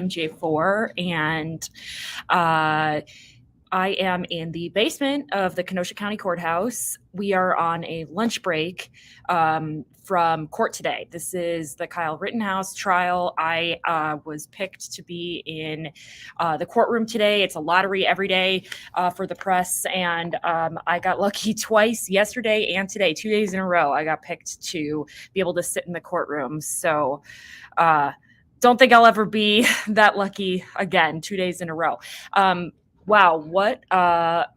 MJ4, and I am in the basement of the Kenosha County Courthouse. We are on a lunch break from court today. This is the Kyle Rittenhouse trial. I was picked to be in the courtroom today. It's a lottery every day for the press, and I got lucky twice, yesterday and today, 2 days in a row. I got picked to be able to sit in the courtroom. So don't think I'll ever be that lucky again, 2 days in a row. Wow, what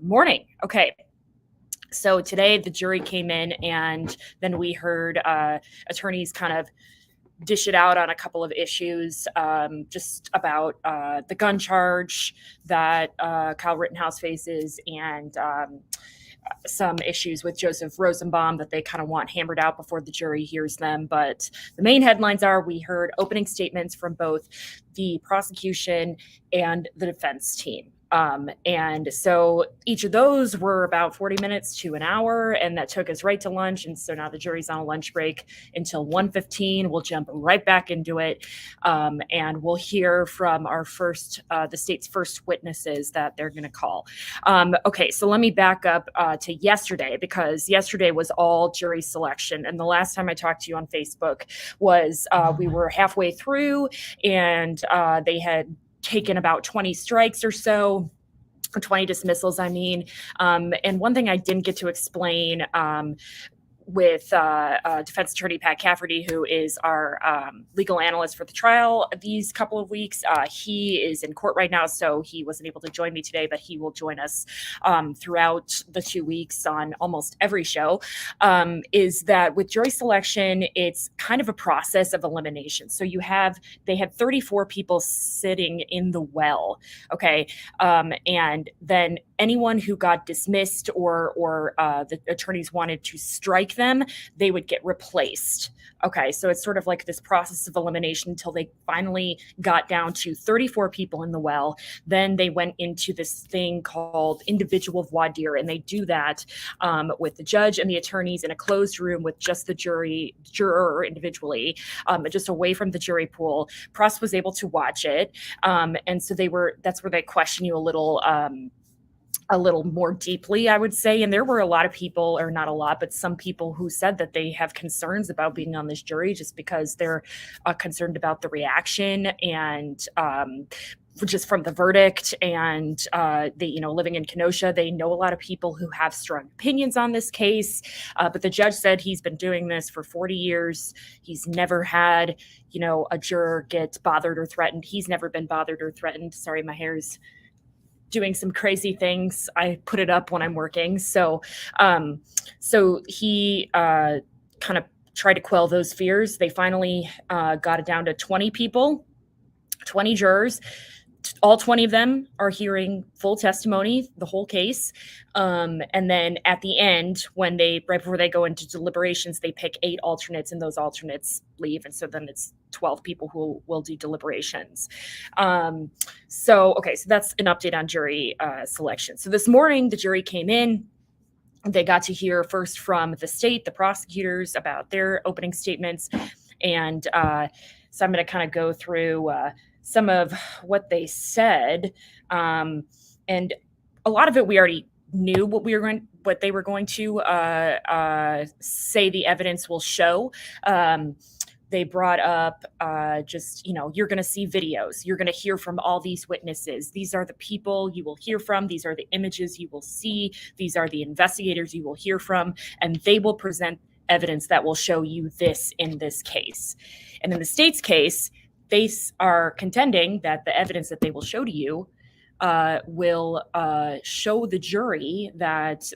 morning. Okay. So today the jury came in, and then we heard attorneys kind of dish it out on a couple of issues, just about the gun charge that Kyle Rittenhouse faces, and some issues with Joseph Rosenbaum that they kind of want hammered out before the jury hears them. But the main headlines are we heard opening statements from both the prosecution and the defense team. And so each of those were about 40 minutes to an hour, and that took us right to lunch. And so now the jury's on a lunch break until 1:15. We'll jump right back into it, and we'll hear from our the state's first witnesses that they're going to call. Okay, so let me back up to yesterday, because yesterday was all jury selection. And the last time I talked to you on Facebook was we were halfway through, and they had taken about 20 strikes or so, or 20 dismissals, I mean. And one thing I didn't get to explain with defense attorney Pat Cafferty, who is our legal analyst for the trial these couple of weeks. He is in court right now, so he wasn't able to join me today, but he will join us throughout the 2 weeks on almost every show. Is that with jury selection, it's kind of a process of elimination. So they had 34 people sitting in the well, okay? And then anyone who got dismissed or the attorneys wanted to strike them, they would get replaced. Okay, so it's sort of like this process of elimination until they finally got down to 34 people in the well. Then they went into this thing called individual voir dire, and they do that with the judge and the attorneys in a closed room with just the juror individually, just away from the jury pool. Press was able to watch it, and so that's where they question you a little more deeply, I would say. And there were a lot of people, or not a lot, but some people who said that they have concerns about being on this jury just because they're concerned about the reaction and just from the verdict. And they, living in Kenosha, they know a lot of people who have strong opinions on this case. But the judge said he's been doing this for 40 years. He's never had, a juror get bothered or threatened. He's never been bothered or threatened. Sorry, my hair's doing some crazy things. I put it up when I'm working. So he kind of tried to quell those fears. They finally got it down to 20 people, 20 jurors. All 20 of them are hearing full testimony, the whole case. And then at the end, right before they go into deliberations, they pick 8 alternates, and those alternates leave. And so then it's 12 people who will do deliberations. So that's an update on jury selection. So this morning, the jury came in. They got to hear first from the state, the prosecutors, about their opening statements. And so I'm going to kind of go through some of what they said. And a lot of it we already knew what they were going to say the evidence will show. They brought up you're going to see videos. You're going to hear from all these witnesses. These are the people you will hear from. These are the images you will see. These are the investigators you will hear from. And they will present evidence that will show you this in this case. And in the state's case, they are contending that the evidence that they will show to you will show the jury that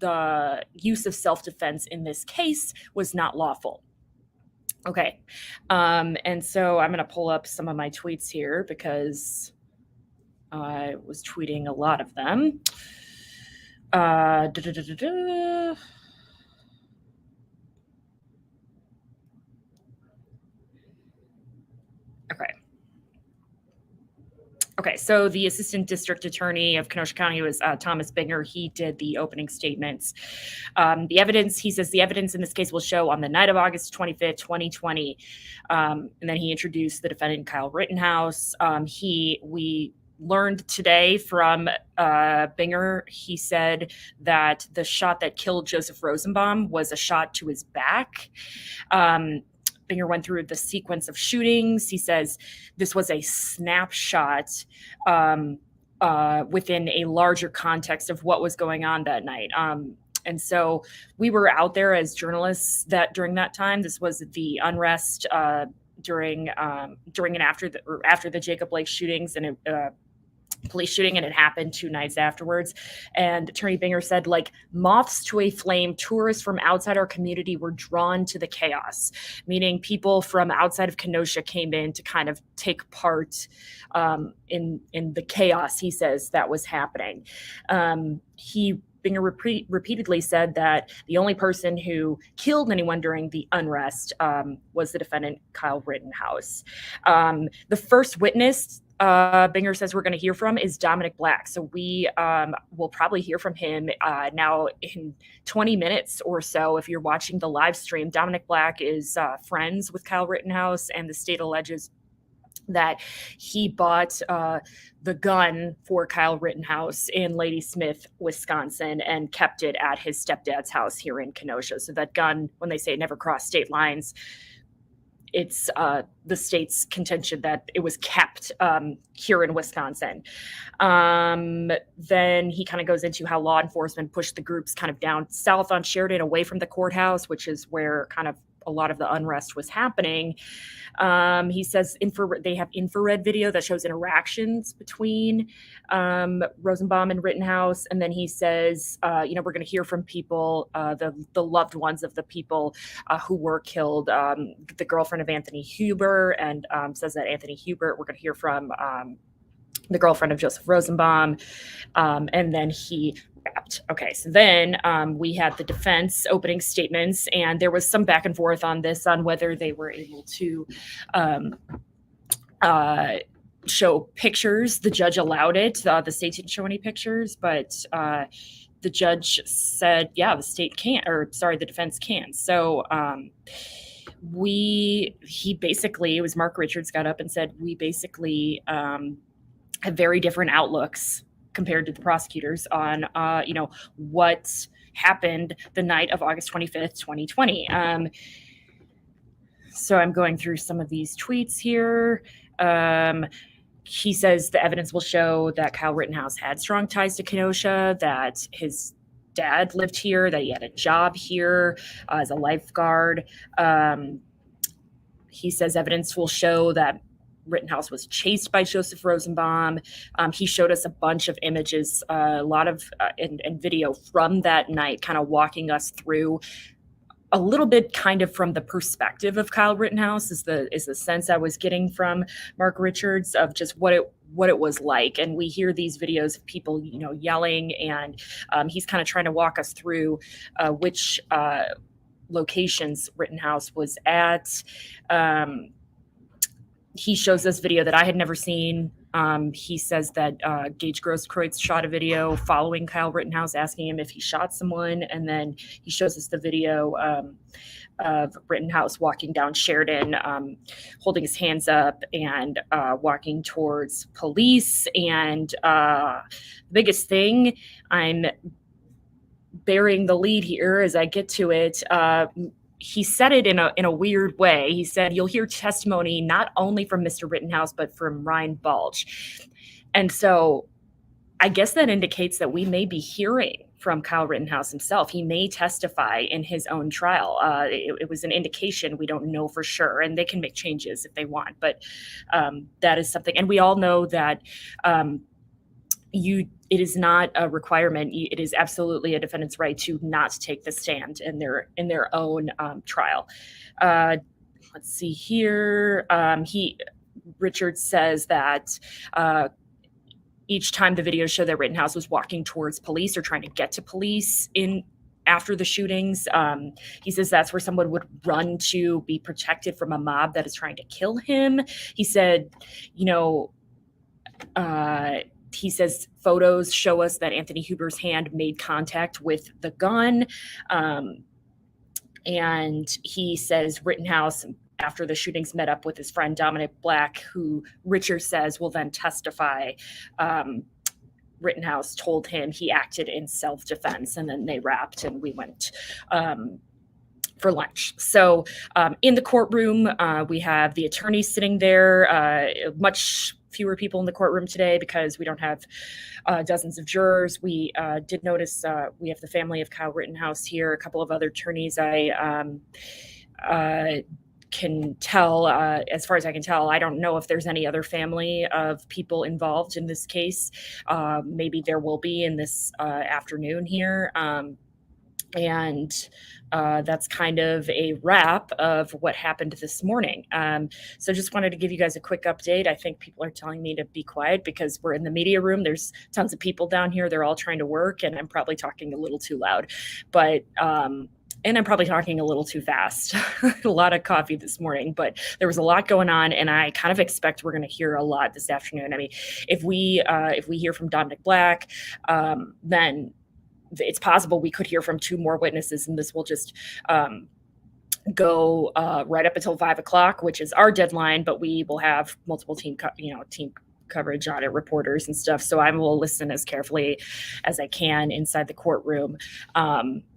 the use of self-defense in this case was not lawful. Okay. And so I'm going to pull up some of my tweets here because I was tweeting a lot of them. Okay. Okay, so the assistant district attorney of Kenosha County was Thomas Binger. He did the opening statements. The evidence, he says, the evidence in this case will show on the night of August 25th, 2020. And then he introduced the defendant, Kyle Rittenhouse. We learned today from Binger, he said that the shot that killed Joseph Rosenbaum was a shot to his back. Binger went through the sequence of shootings. He says this was a snapshot within a larger context of what was going on that night. And so we were out there as journalists during that time. This was the unrest during and after the Jacob Blake shootings and police shooting, and it happened 2 nights afterwards. And Attorney Binger said, like moths to a flame, tourists from outside our community were drawn to the chaos, meaning people from outside of Kenosha came in to kind of take part in the chaos, he says, that was happening. Binger repeatedly said that the only person who killed anyone during the unrest was the defendant, Kyle Rittenhouse. The first witness Binger says we're going to hear from is Dominic Black. So we will probably hear from him now in 20 minutes or so. If you're watching the live stream, Dominic Black is friends with Kyle Rittenhouse, and the state alleges that he bought the gun for Kyle Rittenhouse in Ladysmith, Wisconsin, and kept it at his stepdad's house here in Kenosha. So that gun, when they say it never crossed state lines, it's the state's contention that it was kept here in Wisconsin. Then he kind of goes into how law enforcement pushed the groups kind of down south on Sheridan, away from the courthouse, which is where kind of a lot of the unrest was happening. He says they have infrared video that shows interactions between Rosenbaum and Rittenhouse. And then he says, we're going to hear from people, the loved ones of the people who were killed, the girlfriend of Anthony Huber, and says that Anthony Huber, we're going to hear from the girlfriend of Joseph Rosenbaum. And then he wrapped. Okay, so then we had the defense opening statements, and there was some back and forth on this, on whether they were able to show pictures. The judge allowed it. The state didn't show any pictures, but the judge said, yeah, the defense can. So it was Mark Richards got up and said, we basically have very different outlooks compared to the prosecutors on, what happened the night of August 25th, 2020. So I'm going through some of these tweets here. He says the evidence will show that Kyle Rittenhouse had strong ties to Kenosha, that his dad lived here, that he had a job here as a lifeguard. He says evidence will show that Rittenhouse was chased by Joseph Rosenbaum. He showed us a bunch of images, a lot of and video from that night, kind of walking us through a little bit kind of from the perspective of Kyle Rittenhouse is the sense I was getting from Mark Richards of just what it was like. And we hear these videos of people, yelling, and he's kind of trying to walk us through which locations Rittenhouse was at. He shows us video that I had never seen. He says that Gage Grosskreutz shot a video following Kyle Rittenhouse, asking him if he shot someone. And then he shows us the video of Rittenhouse walking down Sheridan, holding his hands up and walking towards police. And the biggest thing, I'm burying the lead here as I get to it, he said it in a weird way. He said, you'll hear testimony not only from Mr. Rittenhouse, but from Ryan Balch. And so I guess that indicates that we may be hearing from Kyle Rittenhouse himself. He may testify in his own trial. It was an indication. We don't know for sure, and they can make changes if they want. But that is something. And we all know that it is not a requirement. It is absolutely a defendant's right to not take the stand in their own trial. Let's see here. Richard says that each time the videos show that Rittenhouse was walking towards police or trying to get to police after the shootings, he says that's where someone would run to be protected from a mob that is trying to kill him. He said, He says photos show us that Anthony Huber's hand made contact with the gun. And he says Rittenhouse, after the shootings, met up with his friend Dominic Black, who Richard says will then testify. Rittenhouse told him he acted in self-defense, and then they wrapped and we went for lunch. So in the courtroom, we have the attorneys sitting there, much fewer people in the courtroom today because we don't have dozens of jurors. We did notice we have the family of Kyle Rittenhouse here, a couple of other attorneys. I can tell, as far as I can tell, I don't know if there's any other family of people involved in this case. Maybe there will be in this afternoon here. And that's kind of a wrap of what happened this morning. So just wanted to give you guys a quick update. I think people are telling me to be quiet because we're in the media room. There's tons of people down here. They're all trying to work, and I'm probably talking a little too loud. But and I'm probably talking a little too fast. A lot of coffee this morning, but there was a lot going on, and I kind of expect we're going to hear a lot this afternoon. I mean, if we hear from Dominic Black, then it's possible we could hear from two more witnesses, and this will just go right up until 5 o'clock, which is our deadline. But we will have multiple team coverage on it, reporters and stuff. So I will listen as carefully as I can inside the courtroom.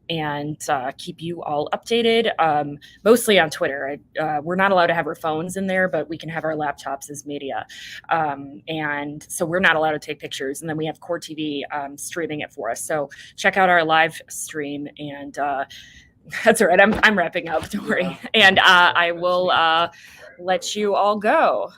And keep you all updated, mostly on Twitter. We're not allowed to have our phones in there, but we can have our laptops as media. And so we're not allowed to take pictures. And then we have Court TV streaming it for us. So check out our live stream. And that's all right. I'm wrapping up. Don't worry. And I will let you all go.